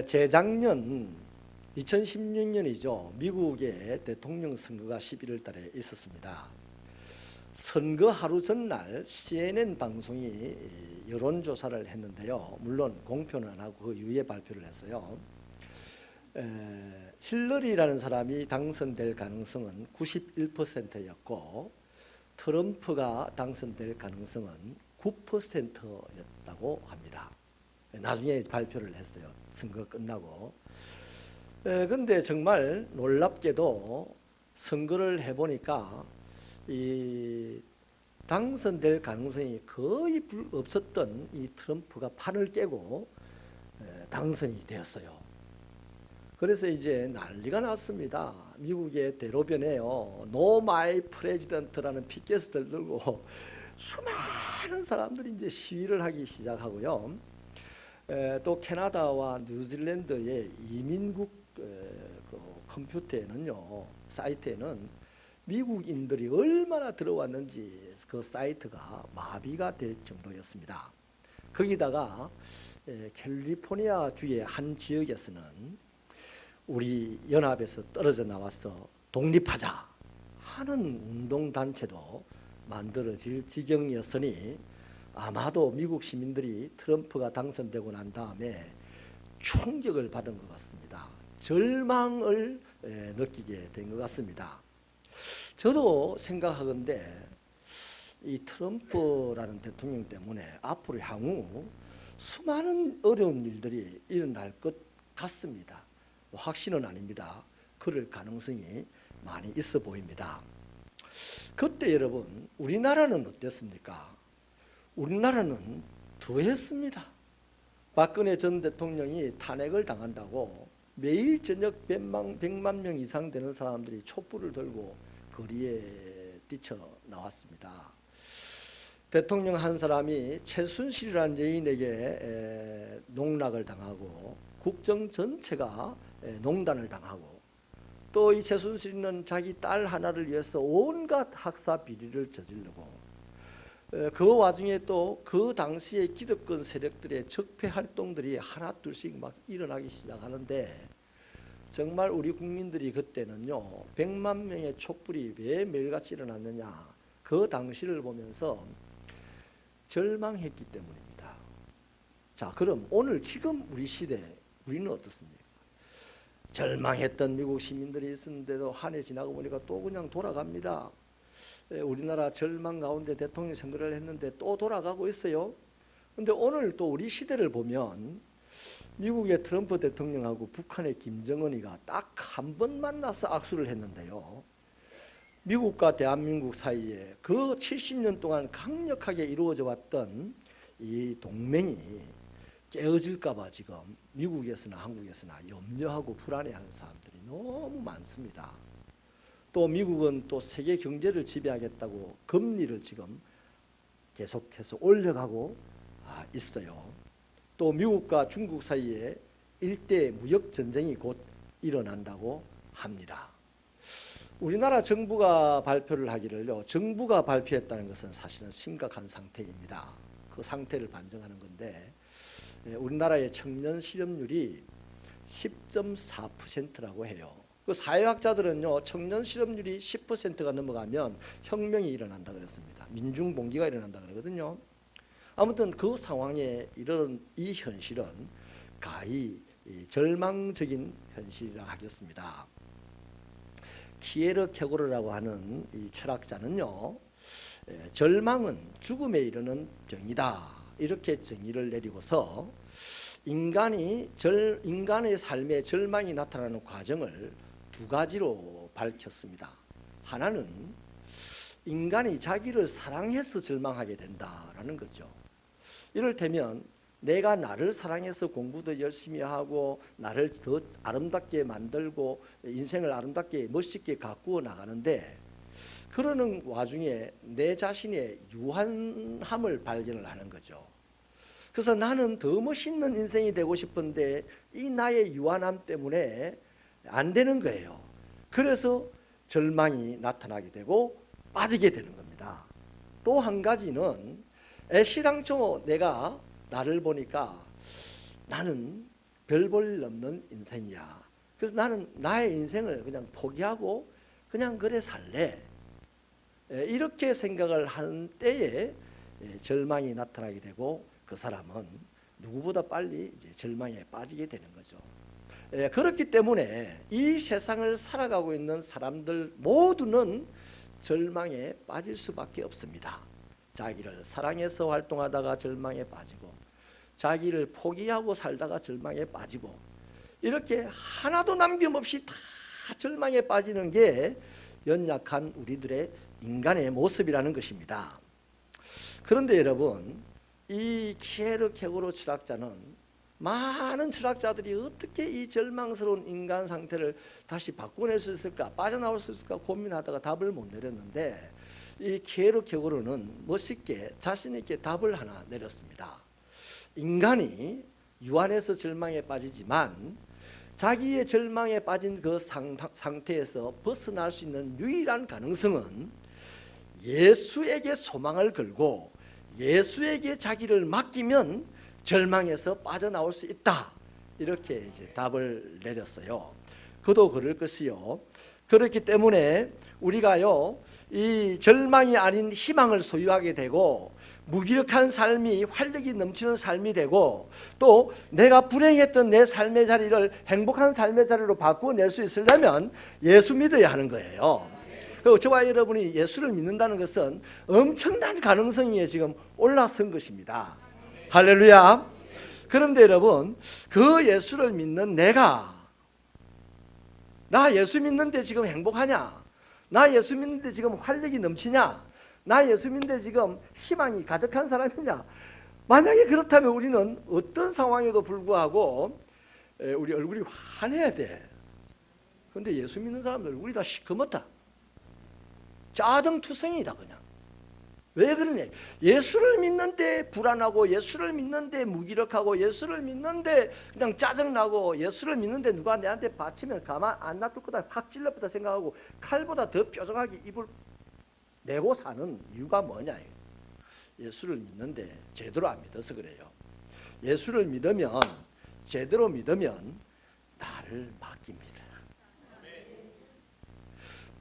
재작년 2016년이죠. 미국의 대통령 선거가 11월 달에 있었습니다. 선거 하루 전날 CNN 방송이 여론조사를 했는데요. 물론 공표는 안 하고 그 이후에 발표를 했어요. 힐러리라는 사람이 당선될 가능성은 91%였고 트럼프가 당선될 가능성은 9%였다고 합니다. 나중에 발표를 했어요. 선거 끝나고. 근데 정말 놀랍게도 선거를 해보니까 이 당선될 가능성이 거의 없었던 이 트럼프가 판을 깨고 당선이 되었어요. 그래서 이제 난리가 났습니다. 미국의 대로변에요. No My President라는 피켓을 들고 수많은 사람들이 이제 시위를 하기 시작하고요. 또 캐나다와 뉴질랜드의 이민국 그 컴퓨터에는요, 사이트에는 미국인들이 얼마나 들어왔는지 그 사이트가 마비가 될 정도였습니다. 거기다가 캘리포니아 주의 한 지역에서는 우리 연합에서 떨어져 나와서 독립하자 하는 운동단체도 만들어질 지경이었으니 아마도 미국 시민들이 트럼프가 당선되고 난 다음에 충격을 받은 것 같습니다. 절망을 느끼게 된 것 같습니다. 저도 생각하건대 이 트럼프라는 대통령 때문에 앞으로 향후 수많은 어려운 일들이 일어날 것 같습니다. 확신은 아닙니다. 그럴 가능성이 많이 있어 보입니다. 그때 여러분, 우리나라는 어땠습니까? 우리나라는 더했습니다. 박근혜 전 대통령이 탄핵을 당한다고 매일 저녁 100만 명 이상 되는 사람들이 촛불을 들고 거리에 뛰쳐 나왔습니다. 대통령 한 사람이 최순실이라는 여인에게 농락을 당하고 국정 전체가 농단을 당하고 또 이 최순실은 자기 딸 하나를 위해서 온갖 학사 비리를 저지르고 그 와중에 또 그 당시에 기득권 세력들의 적폐 활동들이 하나 둘씩 막 일어나기 시작하는데 정말 우리 국민들이 그때는요 100만 명의 촛불이 왜 매일같이 일어났느냐 그 당시를 보면서 절망했기 때문입니다. 자, 그럼 오늘 지금 우리 시대 우리는 어떻습니까? 절망했던 미국 시민들이 있었는데도 한 해 지나고 보니까 또 그냥 돌아갑니다. 우리나라 절망 가운데 대통령 선거를 했는데 또 돌아가고 있어요. 그런데 오늘 또 우리 시대를 보면 미국의 트럼프 대통령하고 북한의 김정은이가 딱 한 번 만나서 악수를 했는데요. 미국과 대한민국 사이에 그 70년 동안 강력하게 이루어져 왔던 이 동맹이 깨어질까 봐 지금 미국에서나 한국에서나 염려하고 불안해하는 사람들이 너무 많습니다. 또 미국은 또 세계 경제를 지배하겠다고 금리를 지금 계속해서 올려가고 있어요. 또 미국과 중국 사이에 일대 무역 전쟁이 곧 일어난다고 합니다. 우리나라 정부가 발표를 하기를요. 정부가 발표했다는 것은 사실은 심각한 상태입니다. 그 상태를 반증하는 건데 우리나라의 청년 실업률이 10.4%라고 해요. 그 사회학자들은요. 청년 실업률이 10%가 넘어가면 혁명이 일어난다 그랬습니다. 민중봉기가 일어난다 그러거든요. 아무튼 그 상황에 이런 이 현실은 가히 절망적인 현실이라 하겠습니다. 키에르 케고르라고 하는 이 철학자는요. 절망은 죽음에 이르는 병이다. 이렇게 정의를 내리고서 인간의 삶에 절망이 나타나는 과정을 두 가지로 밝혔습니다. 하나는 인간이 자기를 사랑해서 절망하게 된다라는 거죠. 이를테면 내가 나를 사랑해서 공부도 열심히 하고 나를 더 아름답게 만들고 인생을 아름답게 멋있게 가꾸어 나가는데 그러는 와중에 내 자신의 유한함을 발견을 하는 거죠. 그래서 나는 더 멋있는 인생이 되고 싶은데 이 나의 유한함 때문에 안 되는 거예요. 그래서 절망이 나타나게 되고 빠지게 되는 겁니다. 또 한 가지는 애시당초 내가 나를 보니까 나는 별 볼 일 없는 인생이야. 그래서 나는 나의 인생을 그냥 포기하고 그냥 그래 살래. 이렇게 생각을 하는 때에 절망이 나타나게 되고 그 사람은 누구보다 빨리 이제 절망에 빠지게 되는 거죠. 그렇기 때문에 이 세상을 살아가고 있는 사람들 모두는 절망에 빠질 수밖에 없습니다. 자기를 사랑해서 활동하다가 절망에 빠지고 자기를 포기하고 살다가 절망에 빠지고 이렇게 하나도 남김없이 다 절망에 빠지는 게 연약한 우리들의 인간의 모습이라는 것입니다. 그런데 여러분, 이 키에르케고르 철학자는 많은 철학자들이 어떻게 이 절망스러운 인간 상태를 다시 바꿔낼 수 있을까, 빠져나올 수 있을까 고민하다가 답을 못 내렸는데 이 키에르케고르는 멋있게 자신 있게 답을 하나 내렸습니다. 인간이 유한해서 절망에 빠지지만 자기의 절망에 빠진 그 상태에서 벗어날 수 있는 유일한 가능성은 예수에게 소망을 걸고 예수에게 자기를 맡기면 절망에서 빠져나올 수 있다. 이렇게 이제 답을 내렸어요. 그도 그럴 것이요. 그렇기 때문에 우리가요, 이 절망이 아닌 희망을 소유하게 되고 무기력한 삶이 활력이 넘치는 삶이 되고 또 내가 불행했던 내 삶의 자리를 행복한 삶의 자리로 바꾸어낼 수 있으려면 예수 믿어야 하는 거예요. 그리고 저와 여러분이 예수를 믿는다는 것은 엄청난 가능성 위에 지금 올라선 것입니다. 할렐루야. 그런데 여러분, 그 예수를 믿는 내가 나 예수 믿는데 지금 행복하냐? 나 예수 믿는데 지금 활력이 넘치냐? 나 예수 믿는데 지금 희망이 가득한 사람이냐? 만약에 그렇다면 우리는 어떤 상황에도 불구하고 우리 얼굴이 환해야 돼. 그런데 예수 믿는 사람들 얼굴이 다 시커멓다. 짜증투성이다 그냥. 왜 그러냐? 예수를 믿는데 불안하고 예수를 믿는데 무기력하고 예수를 믿는데 그냥 짜증나고 예수를 믿는데 누가 내한테 받치면 가만 안 놔둘 거다 확 찔러보다 생각하고 칼보다 더 뾰족하게 입을 내고 사는 이유가 뭐냐? 예수를 믿는데 제대로 안 믿어서 그래요. 예수를 믿으면 제대로 믿으면 나를 맡깁니다.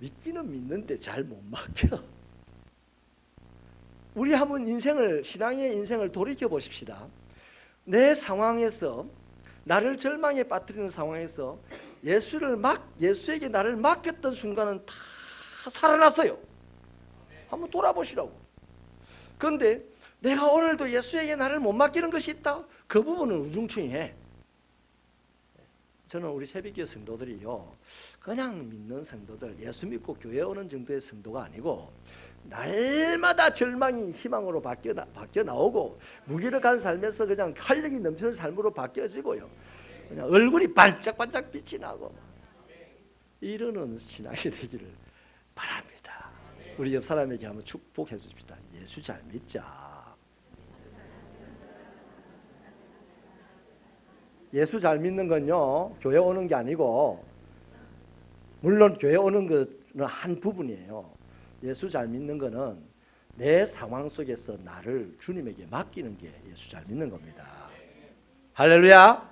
믿기는 믿는데 잘 못 맡겨. 우리 한번 신앙의 인생을 돌이켜 보십시다. 내 상황에서 나를 절망에 빠뜨리는 상황에서 예수에게 나를 맡겼던 순간은 다 살아났어요. 한번 돌아보시라고. 그런데 내가 오늘도 예수에게 나를 못 맡기는 것이 있다? 그 부분은 우중충해. 저는 우리 새벽교회 성도들이요, 그냥 믿는 성도들, 예수 믿고 교회 오는 정도의 성도가 아니고 날마다 절망이 희망으로 바뀌어 나오고 무기력한 삶에서 그냥 활력이 넘치는 삶으로 바뀌어지고요, 그냥 얼굴이 반짝반짝 빛이 나고 이러는 신앙이 되기를 바랍니다. 우리 옆 사람에게 한번 축복해 주십시다. 예수 잘 믿자. 예수 잘 믿는 건요, 교회 오는 게 아니고, 물론 교회 오는 것은 한 부분이에요. 예수 잘 믿는 거는 내 상황 속에서 나를 주님에게 맡기는 게 예수 잘 믿는 겁니다. 할렐루야.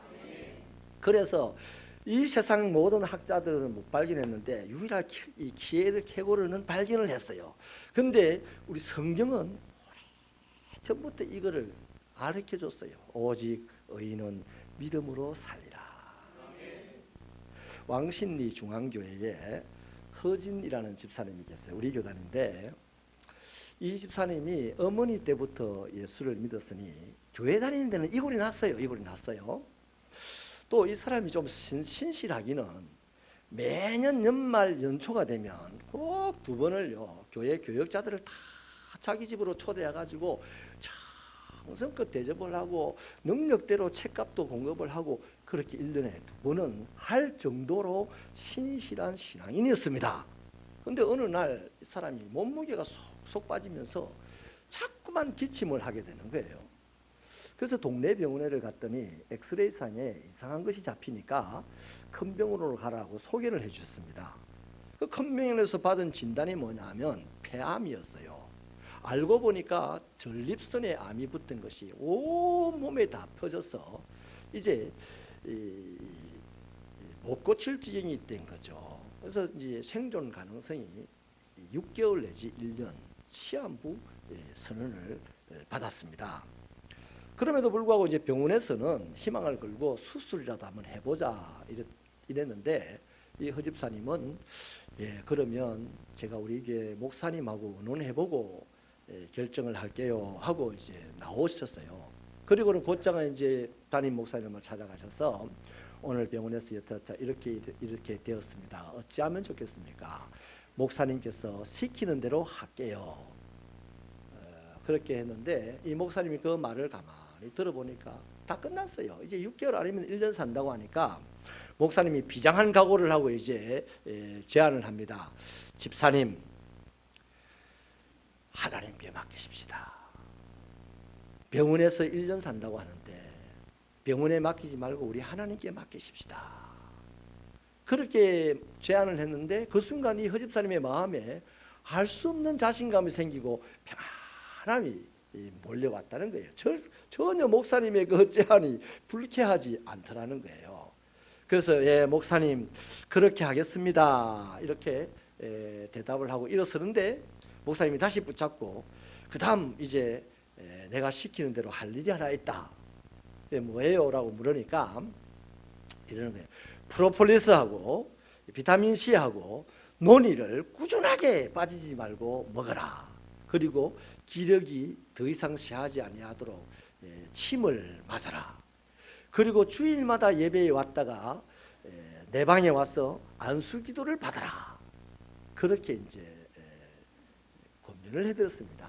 그래서 이 세상 모든 학자들은 못 발견했는데 유일하게 이 키에르케고르는 발견을 했어요. 그런데 우리 성경은 전부터 이거를 가르쳐줬어요. 오직 의인은 믿음으로 살리라. 왕신리 중앙교회에 허진이라는 집사님이 계세요. 우리 교단인데 이 집사님이 어머니 때부터 예수를 믿었으니 교회 다니는 데는 이골이 났어요. 이골이 났어요. 또 이 사람이 좀 신실하기는 매년 연말 연초가 되면 꼭 2번을요, 교회 교역자들을 다 자기 집으로 초대해가지고 정성껏 대접을 하고 능력대로 책값도 공급을 하고 그렇게 1년에 2번은 할 정도로 신실한 신앙인이었습니다. 그런데 어느 날 이 사람이 몸무게가 쏙 빠지면서 자꾸만 기침을 하게 되는 거예요. 그래서 동네 병원에 갔더니 엑스레이상에 이상한 것이 잡히니까 큰 병원으로 가라고 소개를 해 주셨습니다. 그 큰 병원에서 받은 진단이 뭐냐면 폐암이었어요. 알고 보니까 전립선에 암이 붙은 것이 온몸에 다 퍼져서 이제 못 고칠 지경이 된 거죠. 그래서 이제 생존 가능성이 6개월 내지 1년 시한부 선언을 받았습니다. 그럼에도 불구하고 이제 병원에서는 희망을 걸고 수술이라도 한번 해보자 이랬는데, 이 허 집사님은 그러면 제가 우리 교회 목사님하고 의논해보고 결정을 할게요 하고 이제 나오셨어요. 그리고는 곧장 이제 담임 목사님을 찾아가셔서 오늘 병원에서 여차저차 이렇게 되었습니다. 어찌하면 좋겠습니까? 목사님께서 시키는 대로 할게요. 그렇게 했는데 이 목사님이 그 말을 가만히 들어보니까 다 끝났어요. 이제 6개월 아니면 1년 산다고 하니까 목사님이 비장한 각오를 하고 이제 제안을 합니다. 집사님, 하나님께 맡기십시다. 병원에서 1년 산다고 하는데 병원에 맡기지 말고 우리 하나님께 맡기십시다. 그렇게 제안을 했는데 그 순간 이 허 집사님의 마음에 알 수 없는 자신감이 생기고 평안함이 몰려왔다는 거예요. 전혀 목사님의 그 제안이 불쾌하지 않더라는 거예요. 그래서 목사님 그렇게 하겠습니다. 이렇게 대답을 하고 일어서는데 목사님이 다시 붙잡고 그 다음 이제 내가 시키는 대로 할 일이 하나 있다. 뭐예요? 라고 물으니까 이러는 거예요. 프로폴리스하고 비타민C하고 논이를 꾸준하게 빠지지 말고 먹어라. 그리고 기력이 더 이상 쇠하지 아니하도록 침을 맞아라. 그리고 주일마다 예배에 왔다가 내 방에 와서 안수기도를 받아라. 그렇게 이제 권면을 해드렸습니다.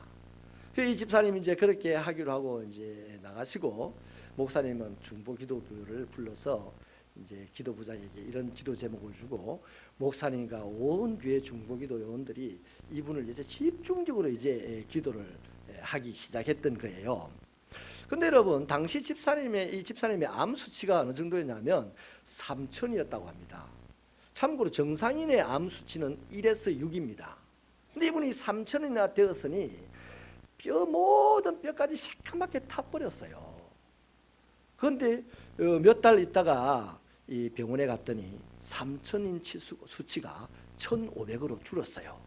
이 집사님이 이제 그렇게 하기로 하고 이제 나가시고 목사님은 중보기도교를 불러서 이제 기도부장에게 이런 기도 제목을 주고 목사님과 온 교회 중보기도 요원들이 이분을 이제 집중적으로 이제 기도를 하기 시작했던 거예요. 근데 여러분 당시 이 집사님의 암 수치가 어느 정도였냐면 3천이었다고 합니다. 참고로 정상인의 암 수치는 1에서 6입니다. 근데 이분이 3천이나 되었으니 모든 뼈까지 새까맣게 타버렸어요. 그런데 몇 달 있다가 이 병원에 갔더니 3천인치 수치가 1,500으로 줄었어요.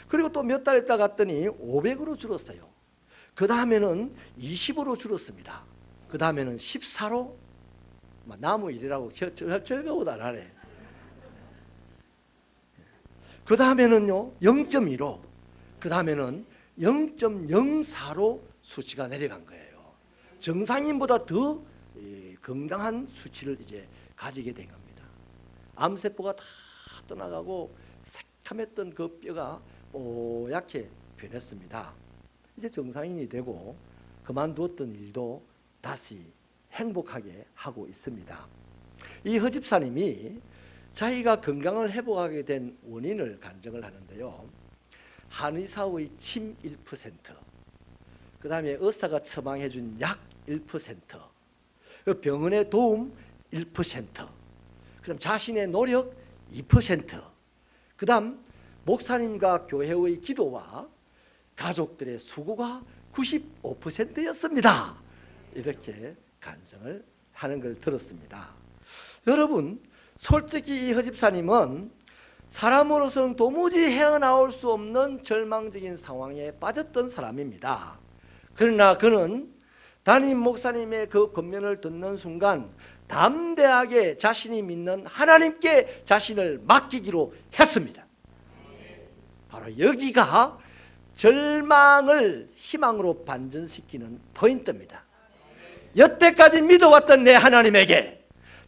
그리고 또 몇 달 있다 갔더니 500으로 줄었어요. 그 다음에는 20으로 줄었습니다. 그 다음에는 14로 나무 일이라고 절거보다 안 하네. 그 다음에는요 0.2로, 그 다음에는 0.04로 수치가 내려간 거예요. 정상인보다 더 건강한 수치를 이제 가지게 된 겁니다. 암세포가 다 떠나가고 새카맸던 그 뼈가 뽀얗게 변했습니다. 이제 정상인이 되고 그만두었던 일도 다시 행복하게 하고 있습니다. 이 허 집사님이 자기가 건강을 회복하게 된 원인을 간증을 하는데요. 한의사의 침 1%, 그 다음에 의사가 처방해 준 약 1%, 병원의 도움 1%, 그 다음 자신의 노력 2%, 그 다음 목사님과 교회의 기도와 가족들의 수고가 95%였습니다. 이렇게 간증을 하는 걸 들었습니다. 여러분, 솔직히 이 허 집사님은 사람으로서는 도무지 헤어나올 수 없는 절망적인 상황에 빠졌던 사람입니다. 그러나 그는 담임 목사님의 그 권면을 듣는 순간 담대하게 자신이 믿는 하나님께 자신을 맡기기로 했습니다. 바로 여기가 절망을 희망으로 반전시키는 포인트입니다. 여태까지 믿어왔던 내 하나님에게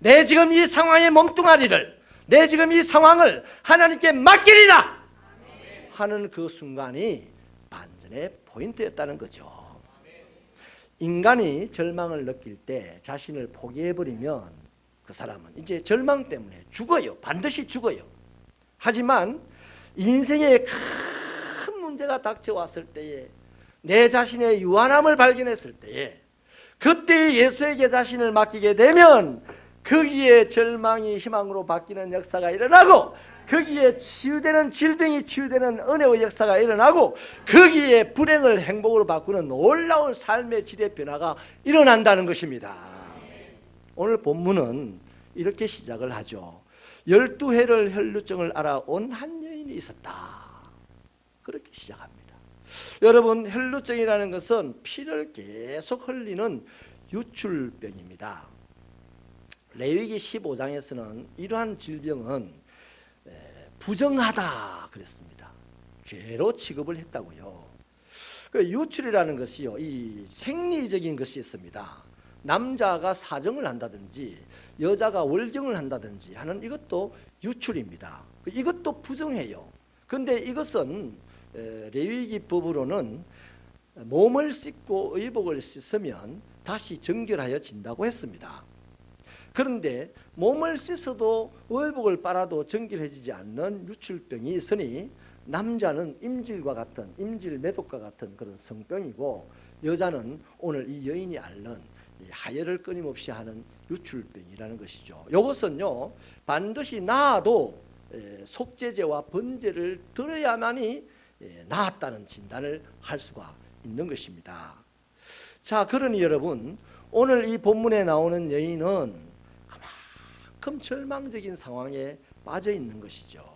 내 지금 이 상황의 몸뚱아리를, 내 지금 이 상황을 하나님께 맡기리라 하는 그 순간이 반전의 포인트였다는 거죠. 인간이 절망을 느낄 때 자신을 포기해버리면 그 사람은 이제 절망 때문에 죽어요. 반드시 죽어요. 하지만 인생에 큰 문제가 닥쳐왔을 때에, 내 자신의 유한함을 발견했을 때에, 그때 예수에게 자신을 맡기게 되면 거기에 절망이 희망으로 바뀌는 역사가 일어나고, 거기에 치유되는 질병이 치유되는 은혜의 역사가 일어나고, 거기에 불행을 행복으로 바꾸는 놀라운 삶의 질의 변화가 일어난다는 것입니다. 오늘 본문은 이렇게 시작을 하죠. 12해를 혈루증을 알아온 한 여인이 있었다. 그렇게 시작합니다. 여러분, 혈루증이라는 것은 피를 계속 흘리는 유출병입니다. 레위기 15장에서는 이러한 질병은 부정하다 그랬습니다. 죄로 취급을 했다고요. 그 유출이라는 것이요, 이 생리적인 것이 있습니다. 남자가 사정을 한다든지 여자가 월경을 한다든지 하는 이것도 유출입니다. 이것도 부정해요. 그런데 이것은 레위기 법으로는 몸을 씻고 의복을 씻으면 다시 정결하여 진다고 했습니다. 그런데 몸을 씻어도 의복을 빨아도 정결해지지 않는 유출병이 있으니 남자는 임질과 같은, 임질 매독과 같은 그런 성병이고, 여자는 오늘 이 여인이 앓는 하혈을 끊임없이 하는 유출병이라는 것이죠. 이것은요, 반드시 나아도 속죄제와 번제를 드려야만이 나았다는 진단을 할 수가 있는 것입니다. 자, 그러니 여러분, 오늘 이 본문에 나오는 여인은 그만큼 절망적인 상황에 빠져 있는 것이죠.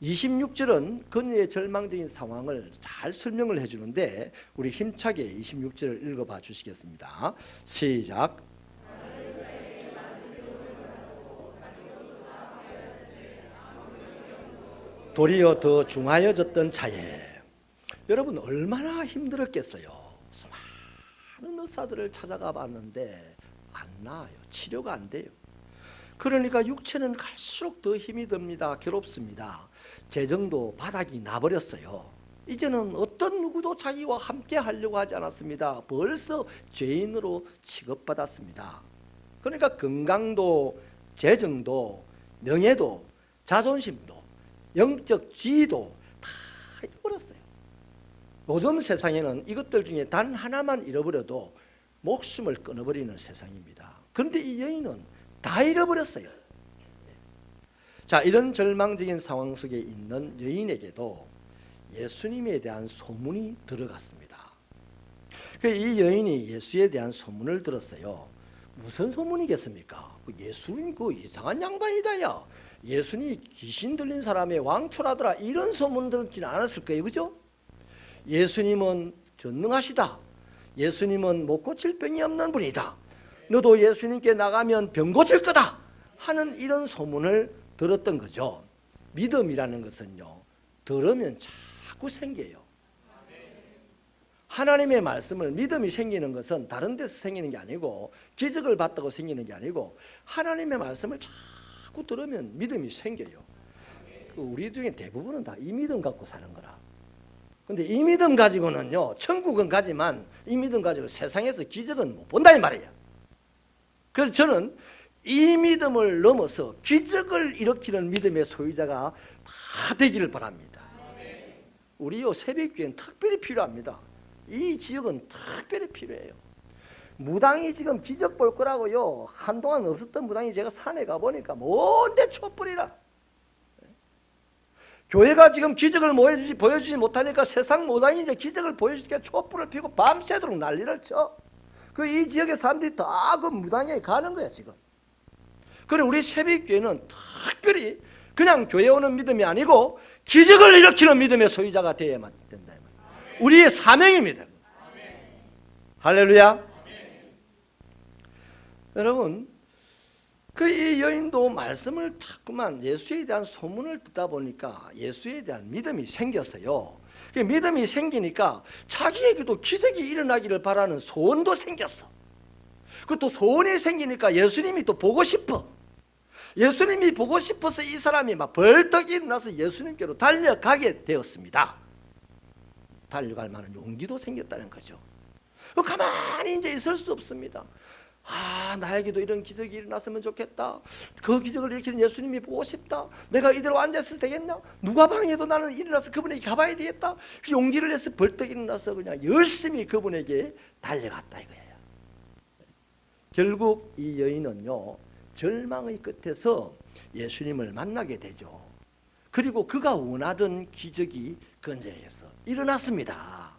26절은 그녀의 절망적인 상황을 잘 설명을 해주는데, 우리 힘차게 26절을 읽어봐 주시겠습니다. 시작. 도리어 더 중하여졌던 차에, 여러분 얼마나 힘들었겠어요. 많은 의사들을 찾아가 봤는데 안 나아요. 치료가 안 돼요. 그러니까 육체는 갈수록 더 힘이 듭니다. 괴롭습니다. 재정도 바닥이 나버렸어요. 이제는 어떤 누구도 자기와 함께 하려고 하지 않았습니다. 벌써 죄인으로 취급받았습니다. 그러니까 건강도, 재정도, 명예도, 자존심도, 영적 지위도 다 잃어버렸어요. 요즘 세상에는 이것들 중에 단 하나만 잃어버려도 목숨을 끊어버리는 세상입니다. 그런데 이 여인은 다 잃어버렸어요. 자, 이런 절망적인 상황 속에 있는 여인에게도 예수님에 대한 소문이 들어갔습니다. 이 여인이 예수에 대한 소문을 들었어요. 무슨 소문이겠습니까? 예수님 그 이상한 양반이다야. 예수님이 귀신 들린 사람의 왕초라더라. 이런 소문 듣지는 않았을 거예요. 그죠? 예수님은 전능하시다. 예수님은 못 고칠 병이 없는 분이다. 너도 예수님께 나가면 병 고칠 거다 하는 이런 소문을 들었던 거죠. 믿음이라는 것은요, 들으면 자꾸 생겨요. 하나님의 말씀을, 믿음이 생기는 것은 다른 데서 생기는 게 아니고, 기적을 봤다고 생기는 게 아니고, 하나님의 말씀을 자꾸 들으면 믿음이 생겨요. 우리 중에 대부분은 다 이 믿음 갖고 사는 거라. 근데 이 믿음 가지고는요, 천국은 가지만 이 믿음 가지고 세상에서 기적은 못 본다 이 말이에요. 그래서 저는 이 믿음을 넘어서 기적을 일으키는 믿음의 소유자가 다 되기를 바랍니다. 우리요, 새벽교회는 특별히 필요합니다. 이 지역은 특별히 필요해요. 무당이 지금 기적 볼 거라고요, 한동안 없었던 무당이 제가 산에 가보니까 뭔데 촛불이라. 교회가 지금 기적을 보여주지 못하니까 세상 무당이 이제 기적을 보여주니까 촛불을 피고 밤새도록 난리를 쳐. 이 지역의 사람들이 다 그 무당에 가는 거야 지금. 그래, 우리 새벽교회는 특별히 그냥 교회 오는 믿음이 아니고 기적을 일으키는 믿음의 소유자가 되어야만 된다. 우리의 사명입니다. 할렐루야. 여러분, 이 여인도 말씀을 자꾸만 예수에 대한 소문을 듣다 보니까 예수에 대한 믿음이 생겼어요. 믿음이 생기니까 자기에게도 기적이 일어나기를 바라는 소원도 생겼어. 그것도 소원이 생기니까 예수님이 또 보고 싶어. 예수님이 보고 싶어서 이 사람이 막 벌떡 일어나서 예수님께로 달려가게 되었습니다. 달려갈 만한 용기도 생겼다는 거죠. 가만히 이제 있을 수 없습니다. 나에게도 이런 기적이 일어났으면 좋겠다. 그 기적을 일으키는 예수님이 보고 싶다. 내가 이대로 앉아있어도 되겠나? 누가 방해도 나는 일어나서 그분에게 가봐야 되겠다. 용기를 내서 벌떡 일어나서 그냥 열심히 그분에게 달려갔다 이거예요. 결국 이 여인은요, 절망의 끝에서 예수님을 만나게 되죠. 그리고 그가 원하던 기적이 근처에서 일어났습니다.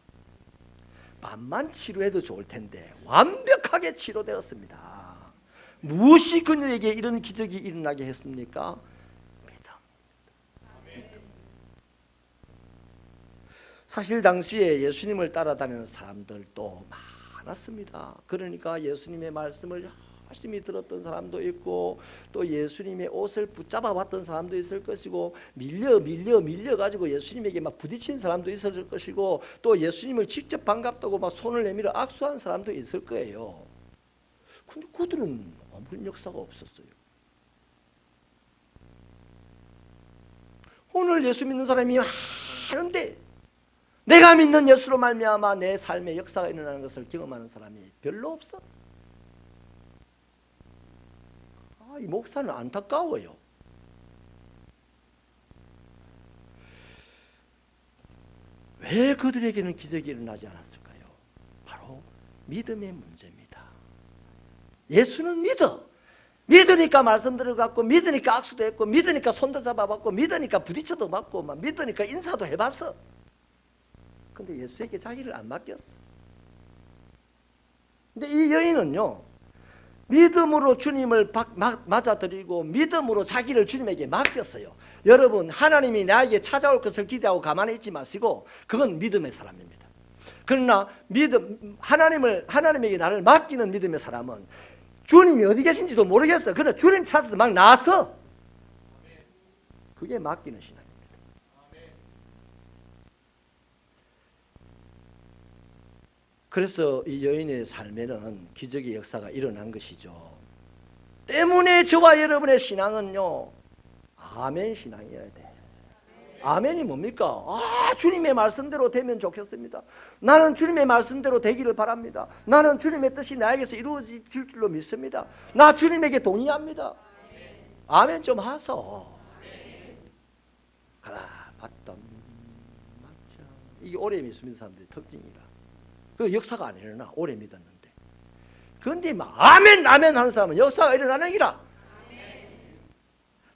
밤만 치료해도 좋을 텐데 완벽하게 치료되었습니다. 무엇이 그녀에게 이런 기적이 일어나게 했습니까? 믿음. 사실 당시에 예수님을 따라다니는 사람들도 많았습니다. 그러니까 예수님의 말씀을 열심히 들었던 사람도 있고 또 예수님의 옷을 붙잡아 봤던 사람도 있을 것이고 밀려가지고 예수님에게 막 부딪힌 사람도 있을 것이고 또 예수님을 직접 반갑다고 막 손을 내밀어 악수한 사람도 있을 거예요. 근데 그들은 아무런 역사가 없었어요. 오늘 예수 믿는 사람이 많은데 내가 믿는 예수로 말미암아 내 삶에 역사가 일어나는 것을 경험하는 사람이 별로 없어. 이 목사는 안타까워요. 왜 그들에게는 기적이 일어나지 않았을까요? 바로 믿음의 문제입니다. 예수는 믿으니까 말씀 들어갔고 믿으니까 악수도 했고 믿으니까 손도 잡아봤고 믿으니까 부딪혀도 맞고 막 믿으니까 인사도 해봤어. 근데 예수에게 자기를 안 맡겼어. 근데 이 여인은요, 믿음으로 주님을 맞아들이고 믿음으로 자기를 주님에게 맡겼어요. 여러분, 하나님이 나에게 찾아올 것을 기대하고 가만히 있지 마시고 그건 믿음의 사람입니다. 그러나 하나님에게 나를 맡기는 믿음의 사람은 주님이 어디 계신지도 모르겠어. 그러나 주님 찾아서 막 나서 그게 맡기는 신앙입니다. 그래서 이 여인의 삶에는 기적의 역사가 일어난 것이죠. 때문에 저와 여러분의 신앙은요, 아멘 신앙이어야 돼. 아멘이 뭡니까? 주님의 말씀대로 되면 좋겠습니다. 나는 주님의 말씀대로 되기를 바랍니다. 나는 주님의 뜻이 나에게서 이루어질 줄로 믿습니다. 나 주님에게 동의합니다. 아멘 좀 하소. 가라 봤던 맞죠. 이게 오래 믿는 사람들의 특징이라. 그 역사가 안 일어나. 오래 믿었는데. 그런데 막 아멘 하는 사람은 역사가 일어나는 기라.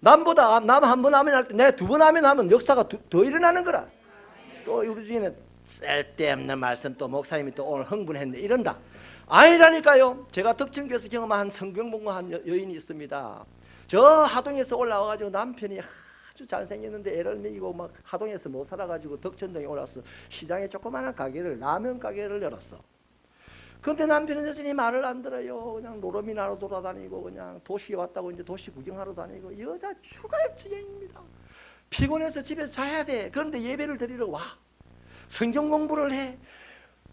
남보다 남 한 번 아멘 할 때 내가 두 번 아멘 하면 역사가 더 일어나는 거라. 또 우리 중에는 쓸데없는 말씀 또 목사님이 또 오늘 흥분했네 이런다. 아니라니까요. 제가 덕천교에서 경험한 성경 공부한 여인이 있습니다. 저 하동에서 올라와가지고 남편이 아주 잘생겼는데 애를 먹이고 막 하동에서 못 살아가지고 덕천동에 올라와서 시장에 조그마한 가게를 라면 가게를 열었어. 그런데 남편은 여전히 말을 안 들어요. 그냥 노름이나로 돌아다니고 그냥 도시에 왔다고 이제 도시 구경하러 다니고 여자 추가역지경입니다. 피곤해서 집에서 자야 돼. 그런데 예배를 드리러 와. 성경 공부를 해.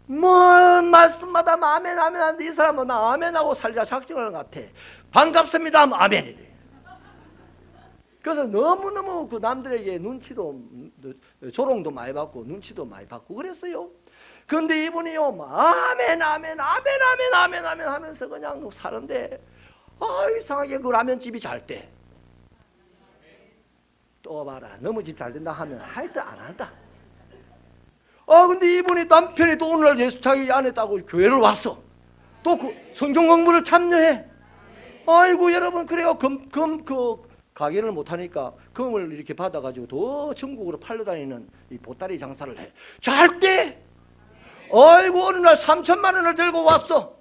뭔 말씀마다 아멘 하는데 이 사람은 나 아멘하고 살자 작정하는 것 같아. 반갑습니다 하면 아멘이래. 그래서 너무너무 그 남들에게 눈치도 조롱도 많이 받고 눈치도 많이 받고 그랬어요. 그런데 이분이요 아멘 하면서 그냥 사는데 이상하게 그 라면집이 잘 돼. 또 봐라 너무 집 잘 된다 하면 하여튼 안 한다. 근데 이분이 남편이 또 오늘날 예수 자기 아내 따고 교회를 왔어. 또 그 성경 공부를 참여해. 아이고 여러분 그래요 그 가게를 못하니까 금을 이렇게 받아가지고 더 전국으로 팔러 다니는 이 보따리 장사를 해. 잘 때 아이고 어느 날 3천만 원을 들고 왔어.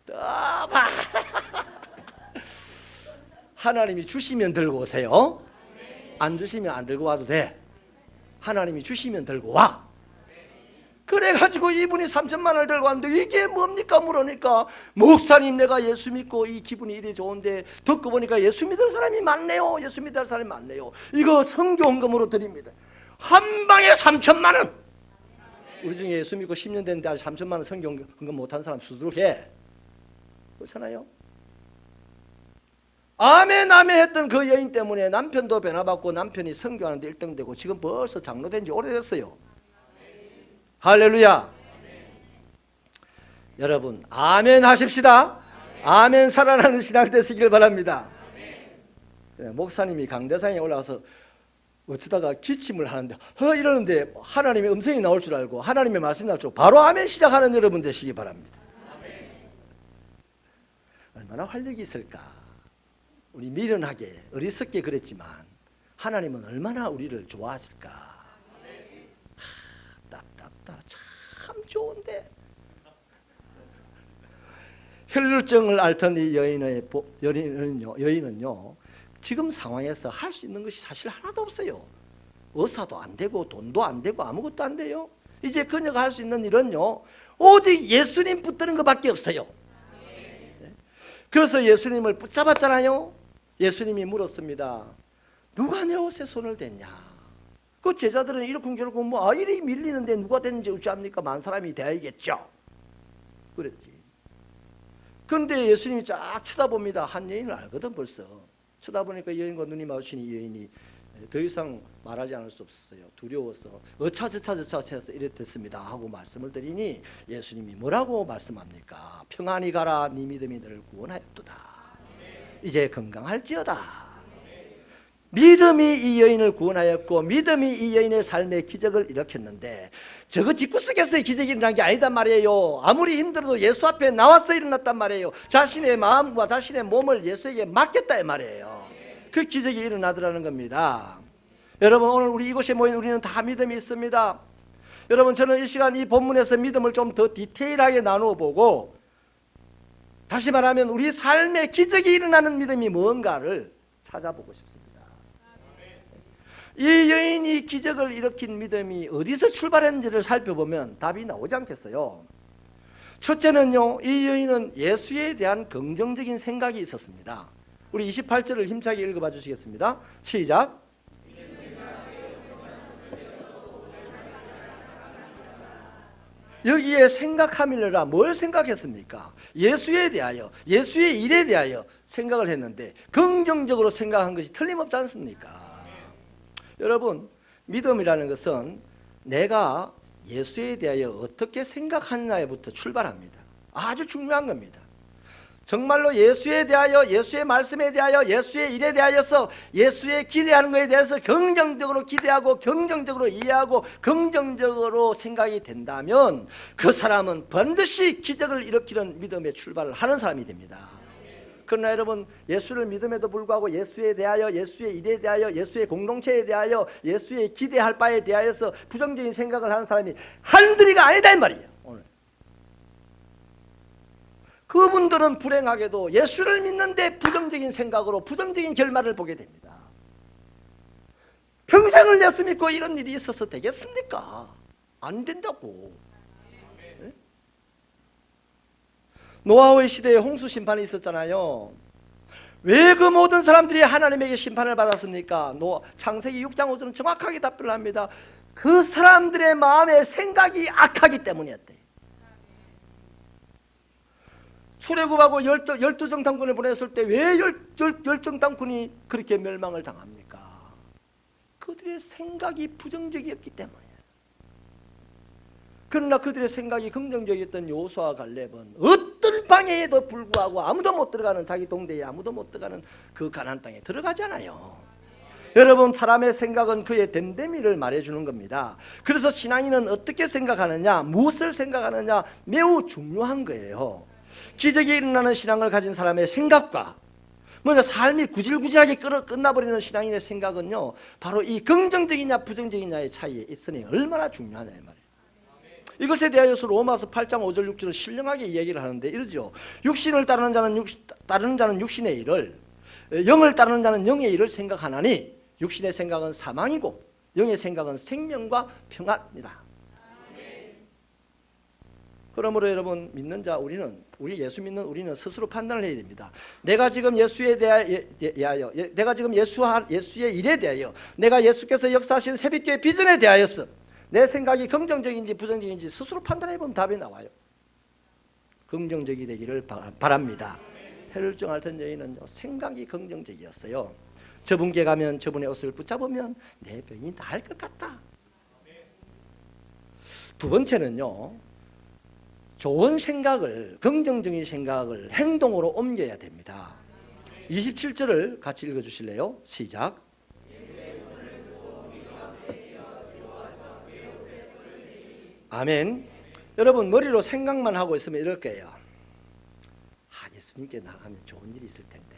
봐. 하나님이 주시면 들고 오세요. 안 주시면 안 들고 와도 돼. 하나님이 주시면 들고 와. 그래가지고 이분이 3천만 원을 들고 왔는데 이게 뭡니까 물으니까 목사님 내가 예수 믿고 이 기분이 이래 좋은데 듣고 보니까 예수 믿을 사람이 많네요. 예수 믿을 사람이 많네요. 이거 성교헌금으로 드립니다. 한 방에 3천만 원. 우리 중에 예수 믿고 10년 됐는데 아직 3천만 원 성교헌금 못한 사람 수두룩해. 그렇잖아요. 아멘 했던 그 여인 때문에 남편도 변화받고 남편이 선교하는데 1등 되고 지금 벌써 장로된 지 오래됐어요. 할렐루야. 여러분 아멘 하십시다. 아멘 살아나는 신앙 되시길 바랍니다. 목사님이 강대상에 올라가서 어쩌다가 기침을 하는데 이러는데 하나님의 음성이 나올 줄 알고 하나님의 말씀이 나올 줄 알고 바로 아멘 시작하는 여러분 되시기 바랍니다. 얼마나 활력이 있을까. 우리 미련하게 어리석게 그랬지만 하나님은 얼마나 우리를 좋아하실까. 참 좋은데 혈루증을 앓던 이 여인은요, 지금 상황에서 할 수 있는 것이 사실 하나도 없어요. 의사도 안 되고 돈도 안 되고 아무것도 안 돼요. 이제 그녀가 할 수 있는 일은요, 오직 예수님 붙드는 것밖에 없어요. 그래서 예수님을 붙잡았잖아요. 예수님이 물었습니다. 누가 내 옷에 손을 댔냐? 그 제자들은 이렇게 저렇게 이리 밀리는데 누가 됐는지 어찌합니까? 많은 사람이 돼야겠죠. 그랬지. 그런데 예수님이 쫙 쳐다봅니다. 한 여인을 알거든 벌써. 쳐다보니까 여인과 눈이 마주치니 이 여인이 더 이상 말하지 않을 수 없었어요. 두려워서 어차저차 해서 이랬댔습니다 하고 말씀을 드리니 예수님이 뭐라고 말씀합니까? 평안히 가라, 네 믿음이 너를 구원하였도다. 이제 건강할지어다. 믿음이 이 여인을 구원하였고 믿음이 이 여인의 삶의 기적을 일으켰는데 저거 집구석에서의 기적이 일어난 게 아니단 말이에요. 아무리 힘들어도 예수 앞에 나와서 일어났단 말이에요. 자신의 마음과 자신의 몸을 예수에게 맡겼다 이 말이에요. 그 기적이 일어나더라는 겁니다. 여러분, 오늘 우리 이곳에 모인 우리는 다 믿음이 있습니다. 여러분, 저는 이 시간 이 본문에서 믿음을 좀 더 디테일하게 나누어 보고 다시 말하면 우리 삶의 기적이 일어나는 믿음이 뭔가를 찾아보고 싶습니다. 이 여인이 기적을 일으킨 믿음이 어디서 출발했는지를 살펴보면 답이 나오지 않겠어요. 첫째는요, 이 여인은 예수에 대한 긍정적인 생각이 있었습니다. 우리 28절을 힘차게 읽어봐 주시겠습니다. 시작. 여기에 생각하밀라 뭘 생각했습니까? 예수에 대하여, 예수의 일에 대하여 생각을 했는데 긍정적으로 생각한 것이 틀림없지 않습니까? 여러분, 믿음이라는 것은 내가 예수에 대하여 어떻게 생각하느냐부터 출발합니다. 아주 중요한 겁니다. 정말로 예수에 대하여, 예수의 말씀에 대하여, 예수의 일에 대하여서 예수의 기대하는 것에 대해서 긍정적으로 기대하고 긍정적으로 이해하고 긍정적으로 생각이 된다면 그 사람은 반드시 기적을 일으키는 믿음의 출발을 하는 사람이 됩니다. 그러나 여러분, 예수를 믿음에도 불구하고 예수에 대하여, 예수의 일에 대하여, 예수의 공동체에 대하여, 예수의 기대할 바에 대하여서 부정적인 생각을 하는 사람이 한둘이가 아니다 이 말이에요. 오늘 그분들은 불행하게도 예수를 믿는데 부정적인 생각으로 부정적인 결말을 보게 됩니다. 평생을 예수 믿고 이런 일이 있어서 되겠습니까? 안 된다고. 네? 노아의 시대에 홍수 심판이 있었잖아요. 왜 그 모든 사람들이 하나님에게 심판을 받았습니까? 창세기 6장 5절은 정확하게 답변을 합니다. 그 사람들의 마음의 생각이 악하기 때문이었대. 출애굽하고 12정탐꾼을 보냈을 때 왜 12정탐꾼이 그렇게 멸망을 당합니까? 그들의 생각이 부정적이었기 때문이에요. 그러나 그들의 생각이 긍정적이었던 여호수아와 갈렙은 어떤 방해에도 불구하고 아무도 못 들어가는, 자기 동대에 아무도 못 들어가는 그 가나안 땅에 들어가잖아요. 여러분, 사람의 생각은 그의 됨됨이를 말해주는 겁니다. 그래서 신앙인은 어떻게 생각하느냐, 무엇을 생각하느냐 매우 중요한 거예요. 기적이 일어나는 신앙을 가진 사람의 생각과 뭔가 삶이 구질구질하게 끝나버리는 신앙인의 생각은요, 바로 이 긍정적이냐 부정적이냐의 차이에 있으니 얼마나 중요하냐 이 말이에요. 이것에 대하여서 로마서 8장 5절 6절을 신령하게 이야기를 하는데 이러죠. 육신을 따르는 자는 육신의 일을, 영을 따르는 자는 영의 일을 생각하나니 육신의 생각은 사망이고 영의 생각은 생명과 평안이다. 그러므로 여러분, 믿는 자 우리 예수 믿는 우리는 스스로 판단을 해야 됩니다. 내가 지금 예수에 대하여, 내가 지금 예수의 일에 대하여, 내가 예수께서 역사하신 새벽교회 비전에 대하여서 내 생각이 긍정적인지 부정적인지 스스로 판단해 보면 답이 나와요. 긍정적이 되기를 바랍니다. 혈루증 앓던 여인은 생각이 긍정적이었어요. 저분께 가면 저분의 옷을 붙잡으면 내 병이 나을 것 같다. 두 번째는요, 좋은 생각을, 긍정적인 생각을 행동으로 옮겨야 됩니다. 27절을 같이 읽어주실래요? 시작. 아멘. 여러분, 머리로 생각만 하고 있으면 이럴 거예요. 예수님께 나가면 좋은 일이 있을 텐데,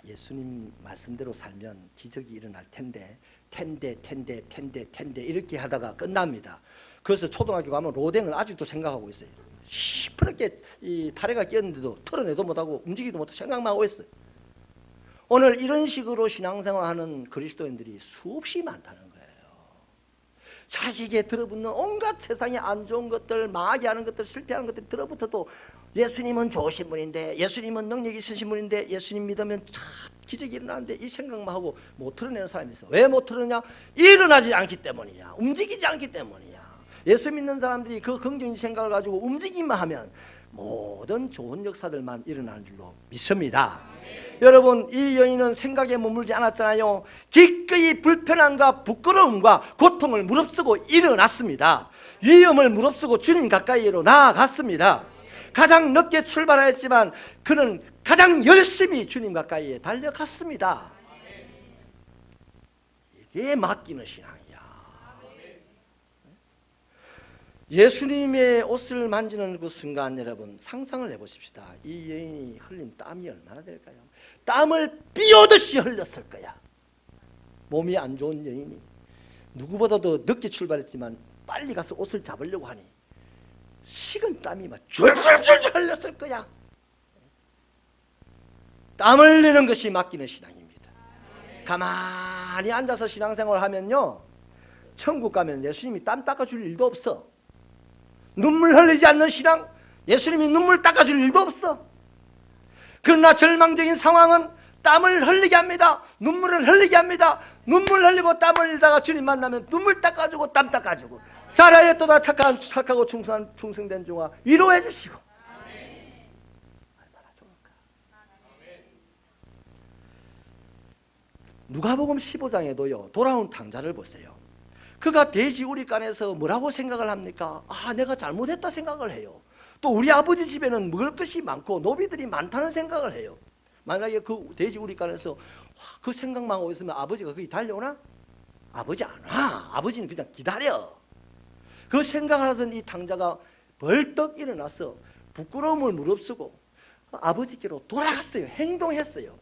예수님 말씀대로 살면 기적이 일어날 텐데 이렇게 하다가 끝납니다. 그래서 초등학교 가면 로댕을 아직도 생각하고 있어요. 시퍼렇게 이 다리가 끼었는데도 털어내도 못하고 움직이도 못하고 생각만 하고 있어요. 오늘 이런 식으로 신앙생활하는 그리스도인들이 수없이 많다는 거예요. 자기에게 들어붙는 온갖 세상에 안 좋은 것들, 망하게 하는 것들, 실패하는 것들 들어붙어도 예수님은 좋으신 분인데, 예수님은 능력이 있으신 분인데, 예수님 믿으면 참 기적이 일어나는데, 이 생각만 하고 못 털어내는 사람이 있어. 왜 못 털어내냐? 일어나지 않기 때문이야. 움직이지 않기 때문이야. 예수 믿는 사람들이 그 긍정적인 생각을 가지고 움직이기만 하면 모든 좋은 역사들만 일어나는 줄로 믿습니다. 여러분, 이 여인은 생각에 머물지 않았잖아요. 기꺼이 불편함과 부끄러움과 고통을 무릅쓰고 일어났습니다. 위험을 무릅쓰고 주님 가까이로 나아갔습니다. 가장 늦게 출발하였지만 그는 가장 열심히 주님 가까이에 달려갔습니다. 이게 맡기는 신앙이야. 예수님의 옷을 만지는 그 순간 여러분 상상을 해보십시다. 이 여인이 흘린 땀이 얼마나 될까요? 땀을 삐오듯이 흘렸을 거야. 몸이 안 좋은 여인이 누구보다도 늦게 출발했지만 빨리 가서 옷을 잡으려고 하니 식은 땀이 막 줄줄줄 흘렸을 거야. 땀 흘리는 것이 맡기는 신앙입니다. 가만히 앉아서 신앙생활을 하면요, 천국 가면 예수님이 땀 닦아줄 일도 없어. 눈물 흘리지 않는 신앙, 예수님이 눈물 닦아줄 일도 없어. 그러나 절망적인 상황은 땀을 흘리게 합니다. 눈물을 흘리게 합니다. 눈물 흘리고 땀을 흘리다가 주님 만나면 눈물 닦아주고 땀 닦아주고, 잘하였도다 착하고 충성된 종아, 위로해 주시고. 얼마나 좋을까. 누가복음 15장에도요 돌아온 탕자를 보세요. 그가 돼지 우리간에서 뭐라고 생각을 합니까? 아, 내가 잘못했다 생각을 해요. 또 우리 아버지 집에는 먹을 것이 많고 노비들이 많다는 생각을 해요. 만약에 그 돼지 우리간에서 그 생각만 하고 있으면 아버지가 거기 달려오나? 아버지 안 와. 아버지는 그냥 기다려. 그 생각을 하던 이 탕자가 벌떡 일어나서 부끄러움을 무릅쓰고 아버지께로 돌아갔어요. 행동했어요.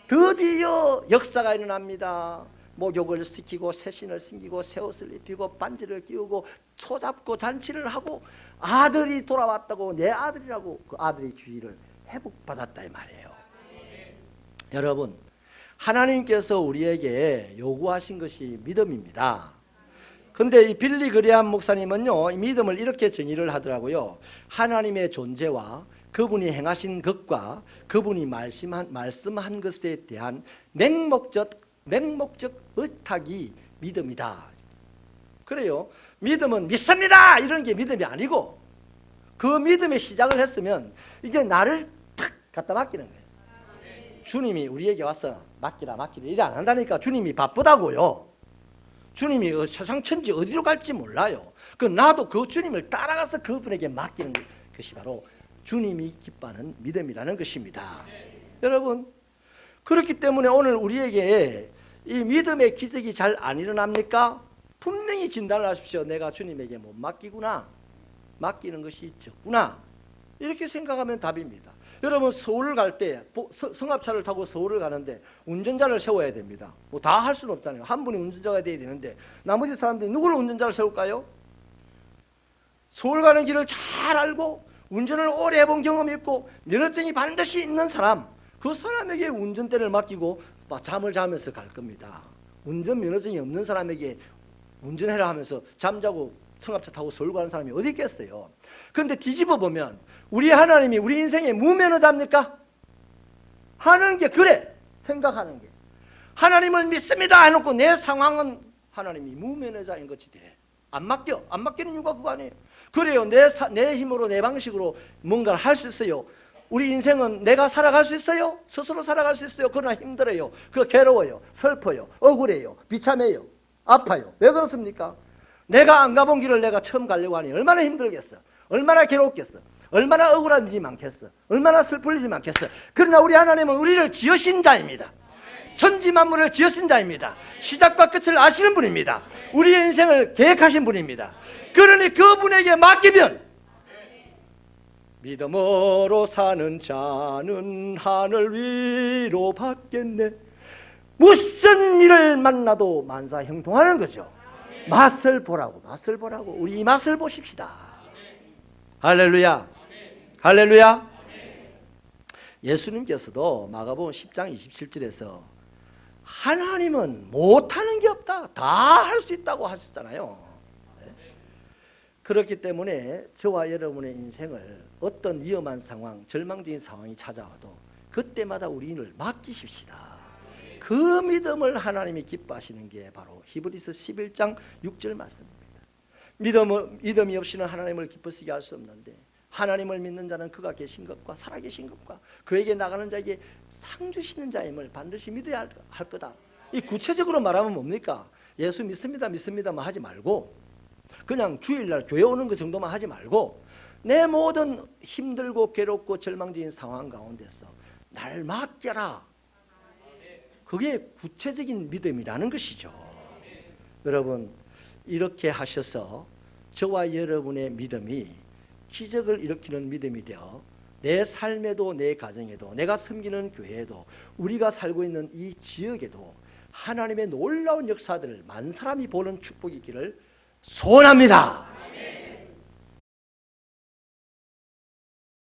드디어 역사가 일어납니다. 목욕을 시키고 새신을 신기고 새옷을 입히고 반지를 끼우고 손잡고 잔치를 하고 아들이 돌아왔다고, 내 아들이라고 그 아들의 주의를 회복받았다 이 말이에요. 여러분, 하나님께서 우리에게 요구하신 것이 믿음입니다. 근데 이 빌리 그레함 목사님은요, 이 믿음을 이렇게 정의를 하더라고요. 하나님의 존재와 그분이 행하신 것과 그분이 말씀한 것에 대한 맹목적 의탁이 믿음이다. 그래요. 믿음은 믿습니다 이런 게 믿음이 아니고, 그 믿음의 시작을 했으면 이제 나를 탁 갖다 맡기는 거예요. 주님이 우리에게 와서 맡기라 이래 안 한다니까. 주님이 바쁘다고요. 주님이 세상 천지 어디로 갈지 몰라요. 그 나도 그 주님을 따라가서 그분에게 맡기는 것이 바로 주님이 기뻐하는 믿음이라는 것입니다. 여러분, 그렇기 때문에 오늘 우리에게 이 믿음의 기적이 잘 안 일어납니까? 분명히 진단을 하십시오. 내가 주님에게 못 맡기구나. 맡기는 것이 적구나. 이렇게 생각하면 답입니다. 여러분, 서울을 갈 때 승합차를 타고 서울을 가는데 운전자를 세워야 됩니다. 뭐 다 할 수는 없잖아요. 한 분이 운전자가 돼야 되는데 나머지 사람들이 누구를 운전자를 세울까요? 서울 가는 길을 잘 알고 운전을 오래 해본 경험이 있고 면허증이 반드시 있는 사람, 그 사람에게 운전대를 맡기고 잠을 자면서 갈 겁니다. 운전 면허증이 없는 사람에게 운전해라 하면서 잠자고 승합차 타고 서울 가는 사람이 어디 있겠어요. 그런데 뒤집어 보면 우리 하나님이 우리 인생에 무면허자입니까? 하는 게 그래. 생각하는 게. 하나님을 믿습니다 해놓고 내 상황은 하나님이 무면허자인 것이 돼. 안 맡기는 이유가 그거 아니에요. 그래요. 내 힘으로 내 방식으로 뭔가를 할 수 있어요. 우리 인생은 내가 살아갈 수 있어요? 스스로 살아갈 수 있어요? 그러나 힘들어요. 괴로워요. 슬퍼요. 억울해요. 비참해요. 아파요. 왜 그렇습니까? 내가 안 가본 길을 내가 처음 가려고 하니 얼마나 힘들겠어. 얼마나 괴롭겠어. 얼마나 억울한 일이 많겠어. 얼마나 슬플 일이 많겠어. 그러나 우리 하나님은 우리를 지으신 자입니다. 천지 만물을 지으신 자입니다. 시작과 끝을 아시는 분입니다. 우리의 인생을 계획하신 분입니다. 그러니 그분에게 맡기면 믿음으로 사는 자는 하늘 위로 받겠네. 무슨 일을 만나도 만사형통하는 거죠. 맛을 보라고. 우리 이 맛을 보십시다. 할렐루야. 할렐루야. 예수님께서도 마가복음 10장 27절에서 하나님은 못하는 게 없다. 다 할 수 있다고 하셨잖아요. 그렇기 때문에 저와 여러분의 인생을 어떤 위험한 상황, 절망적인 상황이 찾아와도 그때마다 우리를 맡기십시다. 그 믿음을 하나님이 기뻐하시는 게 바로 히브리서 11장 6절 말씀입니다. 믿음이 없이는 하나님을 기쁘시게 할 수 없는데 하나님을 믿는 자는 그가 계신 것과 살아계신 것과 그에게 나가는 자에게 상 주시는 자임을 반드시 믿어야 할 거다. 이 구체적으로 말하면 뭡니까? 예수 믿습니다만 하지 말고 그냥 주일날 교회 오는 것 정도만 하지 말고 내 모든 힘들고 괴롭고 절망적인 상황 가운데서 날 맡겨라. 그게 구체적인 믿음이라는 것이죠. 여러분 이렇게 하셔서 저와 여러분의 믿음이 기적을 일으키는 믿음이 되어 내 삶에도 내 가정에도 내가 섬기는 교회에도 우리가 살고 있는 이 지역에도 하나님의 놀라운 역사들을 만 사람이 보는 축복이 있기를 소원합니다.